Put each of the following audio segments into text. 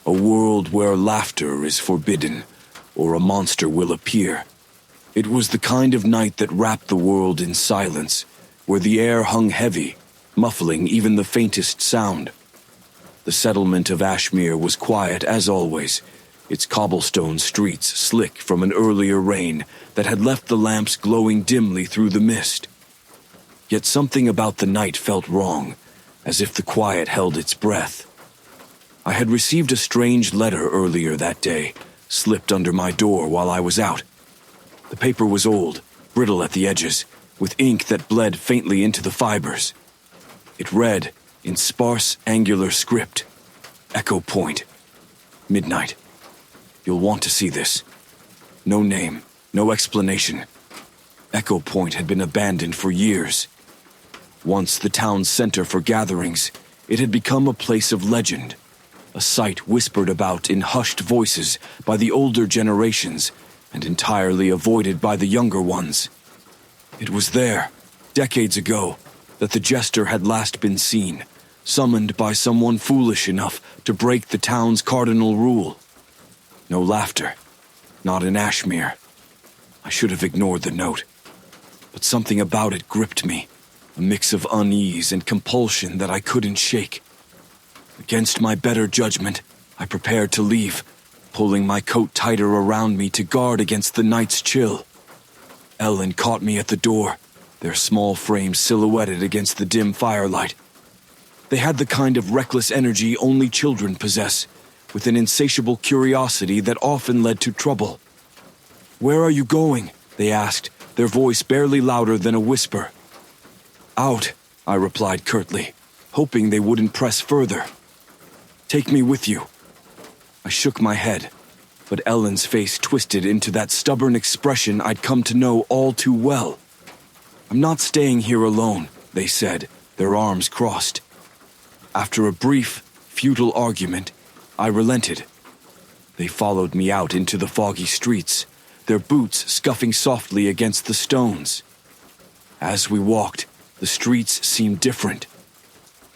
a world where laughter is forbidden, or a monster will appear. It was the kind of night that wrapped the world in silence, where the air hung heavy, muffling even the faintest sound. The settlement of Ashmere was quiet as always, its cobblestone streets slick from an earlier rain that had left the lamps glowing dimly through the mist. Yet something about the night felt wrong, as if the quiet held its breath. I had received a strange letter earlier that day, slipped under my door while I was out. The paper was old, brittle at the edges, with ink that bled faintly into the fibers. It read, in sparse, angular script, Echo Point, midnight. You'll want to see this. No name, no explanation. Echo Point had been abandoned for years. Once the town's center for gatherings, it had become a place of legend, a site whispered about in hushed voices by the older generations and entirely avoided by the younger ones. It was there, decades ago, that the jester had last been seen, summoned by someone foolish enough to break the town's cardinal rule. No laughter, not in Ashmere. I should have ignored the note, but something about it gripped me, a mix of unease and compulsion that I couldn't shake. Against my better judgment, I prepared to leave, pulling my coat tighter around me to guard against the night's chill. Ellen caught me at the door, their small frames silhouetted against the dim firelight. They had the kind of reckless energy only children possess, with an insatiable curiosity that often led to trouble. "Where are you going?" they asked, their voice barely louder than a whisper. "Out," I replied curtly, hoping they wouldn't press further. "Take me with you." I shook my head, but Ellen's face twisted into that stubborn expression I'd come to know all too well. "I'm not staying here alone," they said, their arms crossed. After a brief, futile argument, I relented. They followed me out into the foggy streets, their boots scuffing softly against the stones. As we walked, the streets seemed different.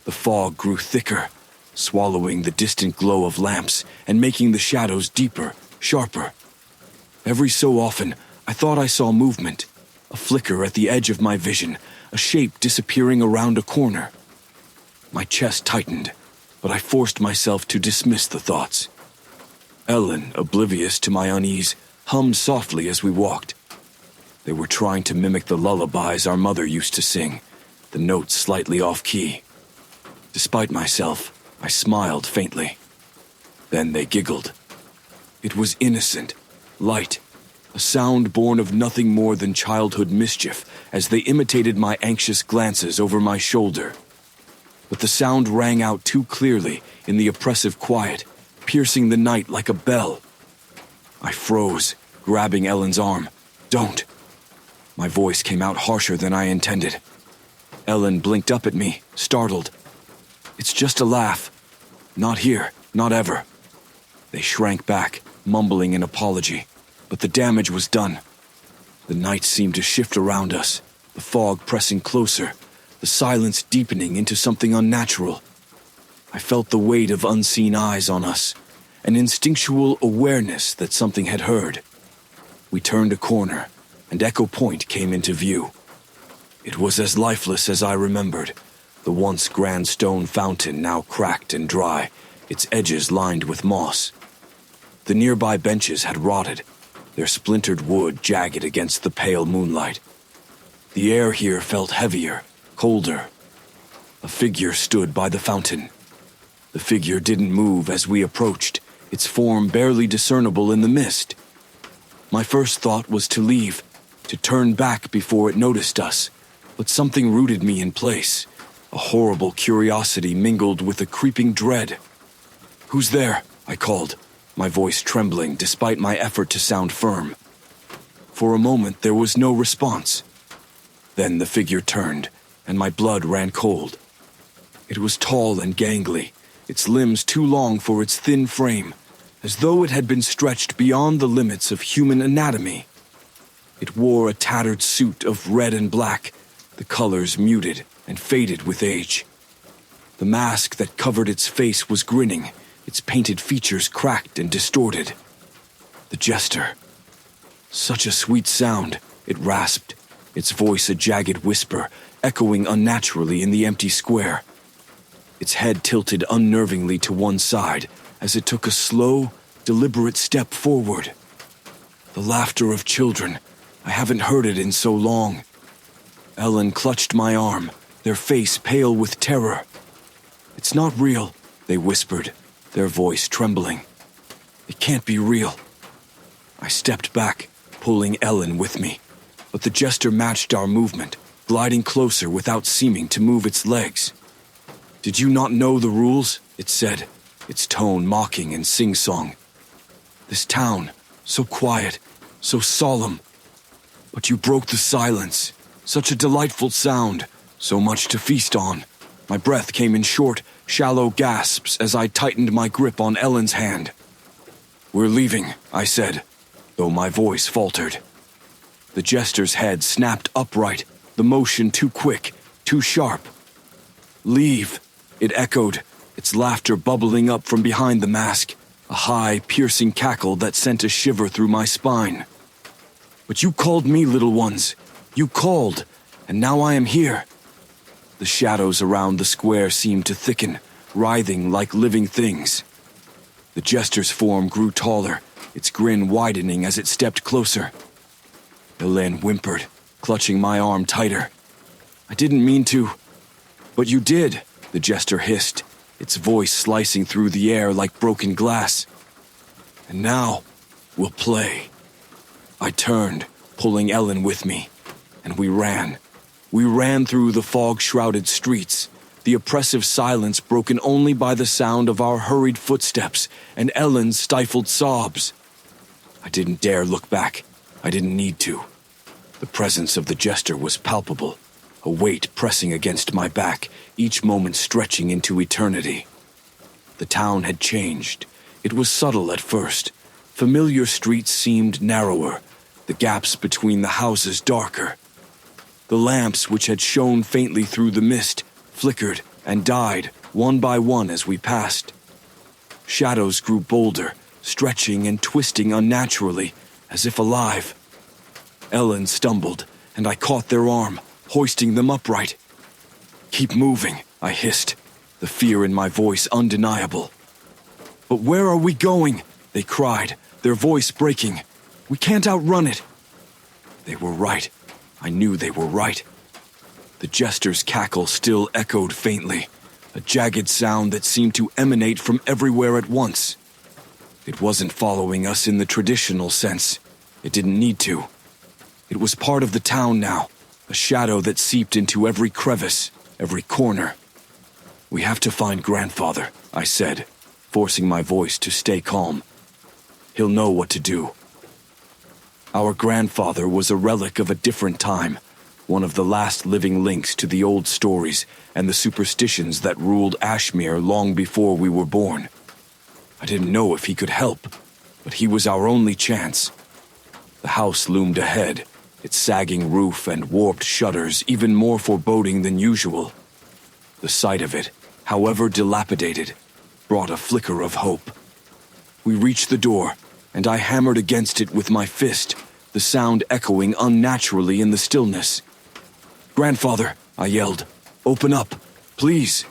The fog grew thicker, swallowing the distant glow of lamps and making the shadows deeper, sharper. Every so often, I thought I saw movement, a flicker at the edge of my vision, a shape disappearing around a corner. My chest tightened, but I forced myself to dismiss the thoughts. Ellen, oblivious to my unease, hummed softly as we walked. They were trying to mimic the lullabies our mother used to sing, the notes slightly off-key. Despite myself, I smiled faintly. Then they giggled. It was innocent, light, a sound born of nothing more than childhood mischief as they imitated my anxious glances over my shoulder. But the sound rang out too clearly in the oppressive quiet, piercing the night like a bell. I froze, grabbing Ellen's arm. "Don't." My voice came out harsher than I intended. Ellen blinked up at me, startled. "It's just a laugh. Not here, not ever." They shrank back, mumbling an apology, but the damage was done. The night seemed to shift around us, the fog pressing closer, the silence deepening into something unnatural. I felt the weight of unseen eyes on us, an instinctual awareness that something had heard. We turned a corner, and Echo Point came into view. It was as lifeless as I remembered, the once grand stone fountain now cracked and dry, its edges lined with moss. The nearby benches had rotted, their splintered wood jagged against the pale moonlight. The air here felt heavier, colder. A figure stood by the fountain. The figure didn't move as we approached, its form barely discernible in the mist. My first thought was to leave, to turn back before it noticed us, but something rooted me in place. A horrible curiosity mingled with a creeping dread. "Who's there?" I called, my voice trembling despite my effort to sound firm. For a moment there was no response. Then the figure turned, and my blood ran cold. It was tall and gangly, its limbs too long for its thin frame, as though it had been stretched beyond the limits of human anatomy. It wore a tattered suit of red and black, the colors muted and faded with age. The mask that covered its face was grinning, its painted features cracked and distorted. The jester. Such a sweet sound, it rasped, its voice a jagged whisper, echoing unnaturally in the empty square. Its head tilted unnervingly to one side as it took a slow, deliberate step forward. The laughter of children. I haven't heard it in so long. Ellen clutched my arm, their face pale with terror. "It's not real," they whispered, their voice trembling. "It can't be real." I stepped back, pulling Ellen with me, but the jester matched our movement, gliding closer without seeming to move its legs. "Did you not know the rules?" it said, its tone mocking and sing-song. "This town, so quiet, so solemn. But you broke the silence. Such a delightful sound, so much to feast on." My breath came in short, shallow gasps as I tightened my grip on Ellen's hand. "We're leaving," I said, though my voice faltered. The jester's head snapped upright, the motion too quick, too sharp. "Leave," it echoed, its laughter bubbling up from behind the mask, a high, piercing cackle that sent a shiver through my spine. "But you called me, little ones. You called, and now I am here." The shadows around the square seemed to thicken, writhing like living things. The jester's form grew taller, its grin widening as it stepped closer. Elaine whimpered, clutching my arm tighter. "I didn't mean to." "But you did," the jester hissed, its voice slicing through the air like broken glass. "And now, we'll play." I turned, pulling Ellen with me, and we ran. We ran through the fog-shrouded streets, the oppressive silence broken only by the sound of our hurried footsteps and Ellen's stifled sobs. I didn't dare look back. I didn't need to. The presence of the jester was palpable, a weight pressing against my back, each moment stretching into eternity. The town had changed. It was subtle at first. Familiar streets seemed narrower, the gaps between the houses darker. The lamps, which had shone faintly through the mist, flickered and died one by one as we passed. Shadows grew bolder, stretching and twisting unnaturally, as if alive. Ellen stumbled, and I caught their arm, hoisting them upright. "Keep moving," I hissed, the fear in my voice undeniable. "But where are we going?" they cried, their voice breaking. "We can't outrun it." They were right. I knew they were right. The jester's cackle still echoed faintly, a jagged sound that seemed to emanate from everywhere at once. It wasn't following us in the traditional sense. It didn't need to. It was part of the town now, a shadow that seeped into every crevice, every corner. "We have to find Grandfather," I said, forcing my voice to stay calm. "He'll know what to do." Our grandfather was a relic of a different time, one of the last living links to the old stories and the superstitions that ruled Ashmere long before we were born. I didn't know if he could help, but he was our only chance. The house loomed ahead, its sagging roof and warped shutters even more foreboding than usual. The sight of it, however dilapidated, brought a flicker of hope. We reached the door, and I hammered against it with my fist, the sound echoing unnaturally in the stillness. "Grandfather," I yelled, "open up, please."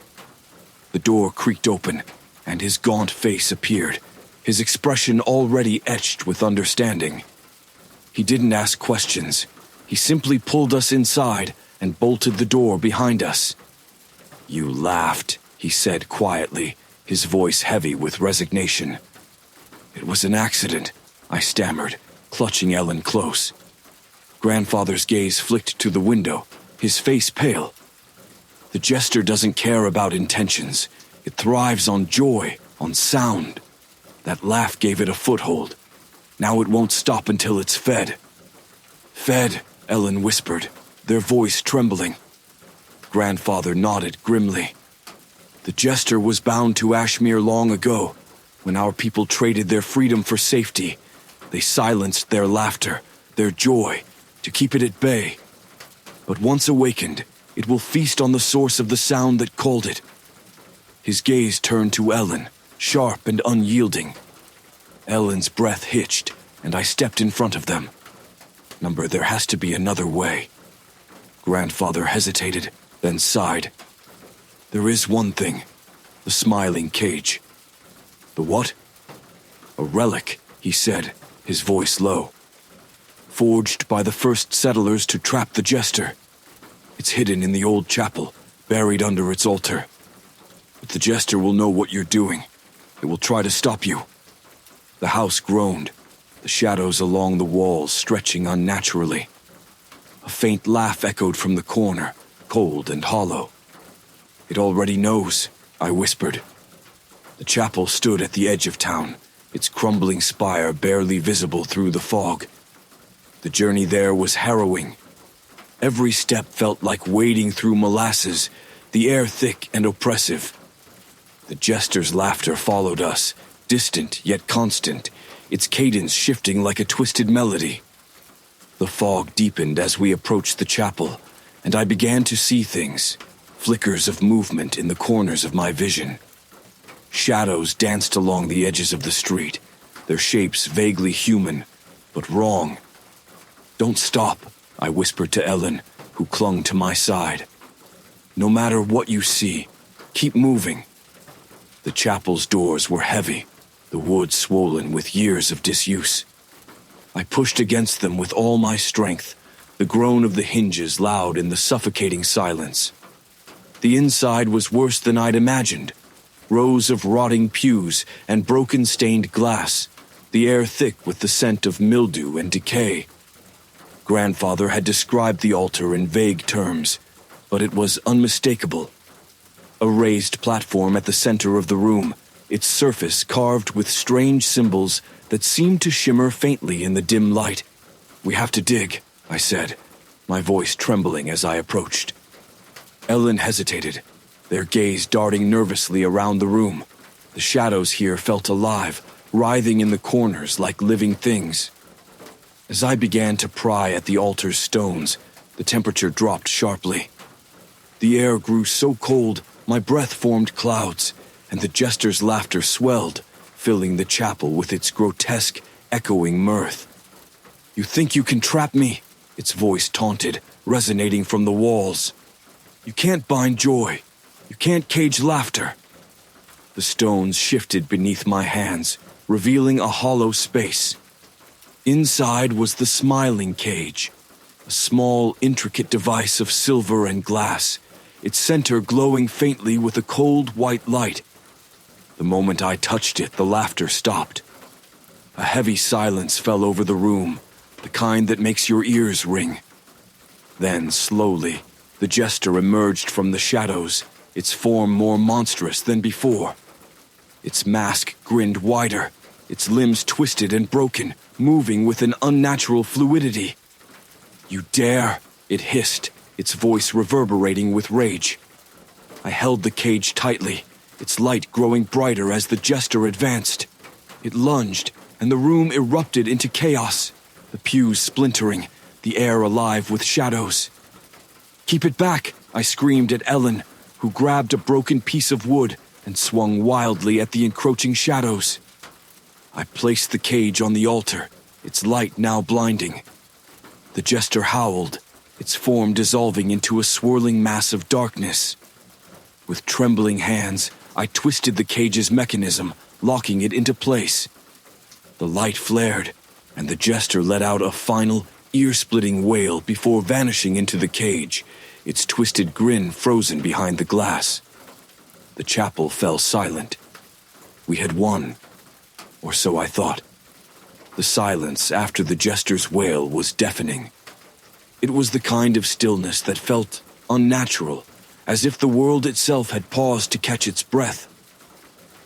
The door creaked open, and his gaunt face appeared, his expression already etched with understanding. He didn't ask questions. He simply pulled us inside and bolted the door behind us. "You laughed," he said quietly, his voice heavy with resignation. "It was an accident," I stammered, clutching Ellen close. Grandfather's gaze flicked to the window, his face pale. The jester doesn't care about intentions. It thrives on joy, on sound. That laugh gave it a foothold. Now it won't stop until it's fed. "Fed," Ellen whispered, their voice trembling. Grandfather nodded grimly. "The jester was bound to Ashmere long ago, when our people traded their freedom for safety. They silenced their laughter, their joy, to keep it at bay. But once awakened, it will feast on the source of the sound that called it." His gaze turned to Ellen, sharp and unyielding. Ellen's breath hitched, and I stepped in front of them. There has to be another way. Grandfather hesitated, then sighed. There is one thing, the smiling cage. The what? A relic, he said, his voice low. Forged by the first settlers to trap the jester. It's hidden in the old chapel, buried under its altar. But the jester will know what you're doing. It will try to stop you. The house groaned, the shadows along the walls stretching unnaturally. A faint laugh echoed from the corner, cold and hollow. It already knows, I whispered. The chapel stood at the edge of town, its crumbling spire barely visible through the fog. The journey there was harrowing. Every step felt like wading through molasses, the air thick and oppressive. The jester's laughter followed us, distant yet constant, its cadence shifting like a twisted melody. The fog deepened as we approached the chapel, and I began to see things, flickers of movement in the corners of my vision. Shadows danced along the edges of the street, their shapes vaguely human, but wrong. Don't stop, I whispered to Ellen, who clung to my side. No matter what you see, keep moving. The chapel's doors were heavy, the wood swollen with years of disuse. I pushed against them with all my strength, the groan of the hinges loud in the suffocating silence. The inside was worse than I'd imagined. Rows of rotting pews and broken stained glass, the air thick with the scent of mildew and decay. Grandfather had described the altar in vague terms, but it was unmistakable. A raised platform at the center of the room, its surface carved with strange symbols that seemed to shimmer faintly in the dim light. We have to dig, I said, my voice trembling as I approached. Ellen hesitated, their gaze darting nervously around the room. The shadows here felt alive, writhing in the corners like living things. As I began to pry at the altar's stones, the temperature dropped sharply. The air grew so cold, my breath formed clouds, and the jester's laughter swelled, filling the chapel with its grotesque, echoing mirth. You think you can trap me? Its voice taunted, resonating from the walls. You can't bind joy. You can't cage laughter. The stones shifted beneath my hands, revealing a hollow space. Inside was the smiling cage, a small, intricate device of silver and glass, its center glowing faintly with a cold white light. The moment I touched it, the laughter stopped. A heavy silence fell over the room, the kind that makes your ears ring. Then, slowly, the jester emerged from the shadows, its form more monstrous than before. Its mask grinned wider, its limbs twisted and broken, moving with an unnatural fluidity. You dare, it hissed, its voice reverberating with rage. I held the cage tightly, its light growing brighter as the jester advanced. It lunged, and the room erupted into chaos, the pews splintering, the air alive with shadows. Keep it back, I screamed at Ellen, who grabbed a broken piece of wood and swung wildly at the encroaching shadows. I placed the cage on the altar, its light now blinding. The jester howled, its form dissolving into a swirling mass of darkness. With trembling hands, I twisted the cage's mechanism, locking it into place. The light flared, and the jester let out a final, ear-splitting wail before vanishing into the cage, its twisted grin frozen behind the glass. The chapel fell silent. We had won, or so I thought. The silence after the jester's wail was deafening. It was the kind of stillness that felt unnatural, as if the world itself had paused to catch its breath.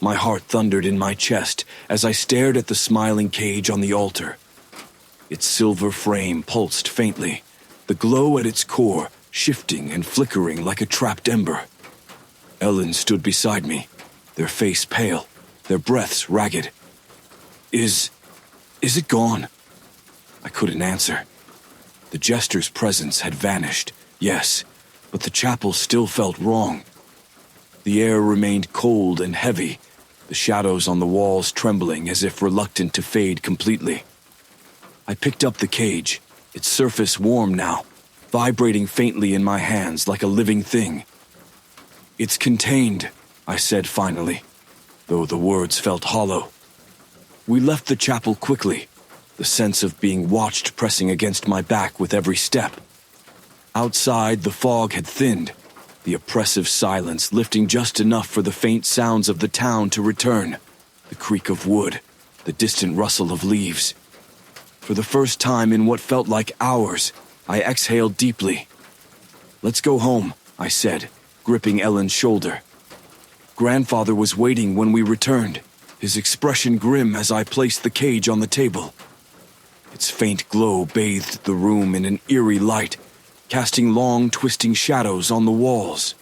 My heart thundered in my chest as I stared at the smiling cage on the altar. Its silver frame pulsed faintly, the glow at its core shifting and flickering like a trapped ember. Ellen stood beside me, their face pale, their breaths ragged. Is it gone? I couldn't answer. The jester's presence had vanished, yes, but the chapel still felt wrong. The air remained cold and heavy, the shadows on the walls trembling as if reluctant to fade completely. I picked up the cage, its surface warm now, vibrating faintly in my hands like a living thing. "It's contained," I said finally, though the words felt hollow. We left the chapel quickly, the sense of being watched pressing against my back with every step. Outside, the fog had thinned, the oppressive silence lifting just enough for the faint sounds of the town to return, the creak of wood, the distant rustle of leaves. For the first time in what felt like hours, I exhaled deeply. "Let's go home," I said, gripping Ellen's shoulder. Grandfather was waiting when we returned, his expression grim as I placed the cage on the table. Its faint glow bathed the room in an eerie light, casting long, twisting shadows on the walls.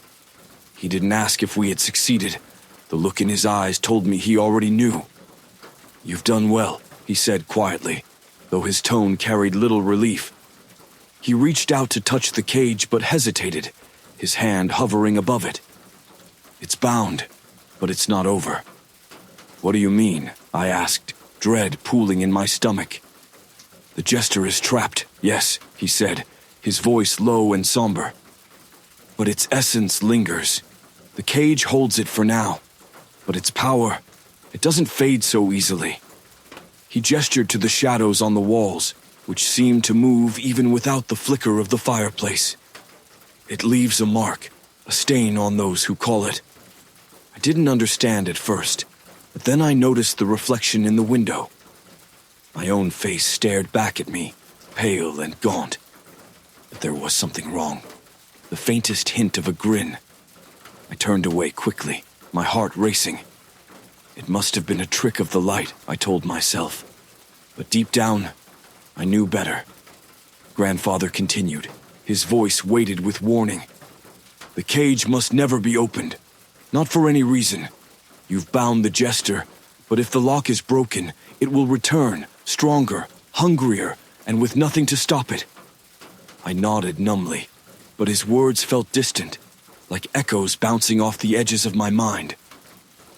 He didn't ask if we had succeeded. The look in his eyes told me he already knew. "You've done well," he said quietly, though his tone carried little relief. He reached out to touch the cage but hesitated, his hand hovering above it. "It's bound, but it's not over." "What do you mean?" I asked, dread pooling in my stomach. "The jester is trapped, yes," he said, his voice low and somber. "But its essence lingers. The cage holds it for now, but its power, it doesn't fade so easily." He gestured to the shadows on the walls, which seemed to move even without the flicker of the fireplace. "It leaves a mark, a stain on those who call it." I didn't understand at first, but then I noticed the reflection in the window. My own face stared back at me, pale and gaunt. But there was something wrong, the faintest hint of a grin. I turned away quickly, my heart racing. It must have been a trick of the light, I told myself. But deep down, I knew better. Grandfather continued, his voice weighted with warning. "The cage must never be opened. Not for any reason. You've bound the jester, but if the lock is broken, it will return, stronger, hungrier, and with nothing to stop it." I nodded numbly, but his words felt distant, like echoes bouncing off the edges of my mind.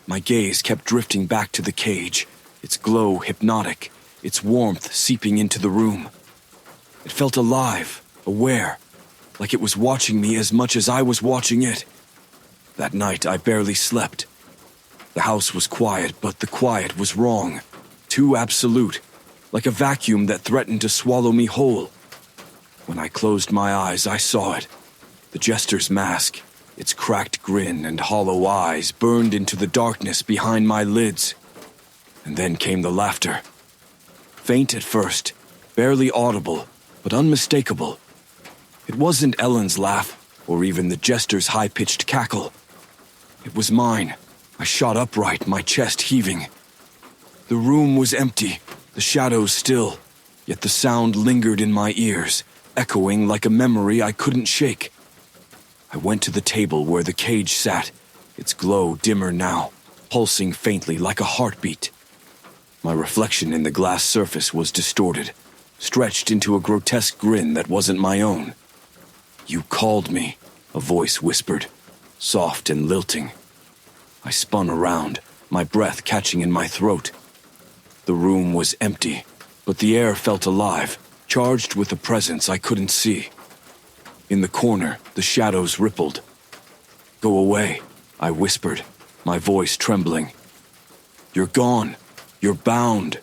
My gaze kept drifting back to the cage, its glow hypnotic, its warmth seeping into the room. It felt alive, aware, like it was watching me as much as I was watching it. That night I barely slept. The house was quiet, but the quiet was wrong, too absolute, like a vacuum that threatened to swallow me whole. When I closed my eyes, I saw it. The jester's mask, its cracked grin and hollow eyes burned into the darkness behind my lids. And then came the laughter. Faint at first, barely audible, but unmistakable. It wasn't Ellen's laugh, or even the jester's high-pitched cackle. It was mine. I shot upright, my chest heaving. The room was empty, the shadows still, yet the sound lingered in my ears, echoing like a memory I couldn't shake. I went to the table where the cage sat, its glow dimmer now, pulsing faintly like a heartbeat. My reflection in the glass surface was distorted, stretched into a grotesque grin that wasn't my own. "You called me," a voice whispered, soft and lilting. I spun around, my breath catching in my throat. The room was empty, but the air felt alive, charged with a presence I couldn't see. In the corner, the shadows rippled. "Go away," I whispered, my voice trembling. "You're gone. You're bound."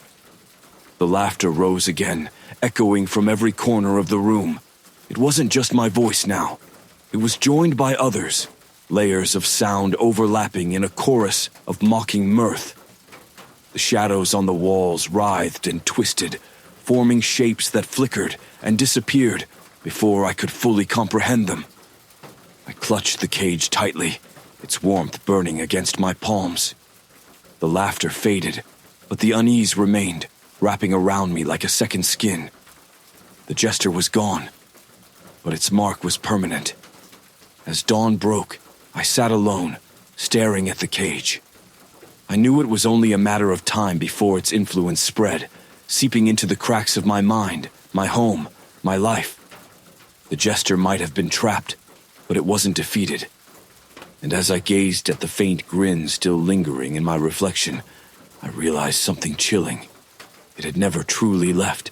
The laughter rose again, echoing from every corner of the room. It wasn't just my voice now. It was joined by others, layers of sound overlapping in a chorus of mocking mirth. The shadows on the walls writhed and twisted, forming shapes that flickered and disappeared before I could fully comprehend them. I clutched the cage tightly, its warmth burning against my palms. The laughter faded, but the unease remained, wrapping around me like a second skin. The jester was gone, but its mark was permanent. As dawn broke, I sat alone, staring at the cage. I knew it was only a matter of time before its influence spread, seeping into the cracks of my mind, my home, my life. The jester might have been trapped, but it wasn't defeated. and as I gazed at the faint grin still lingering in my reflection, I realized something chilling. It had never truly left.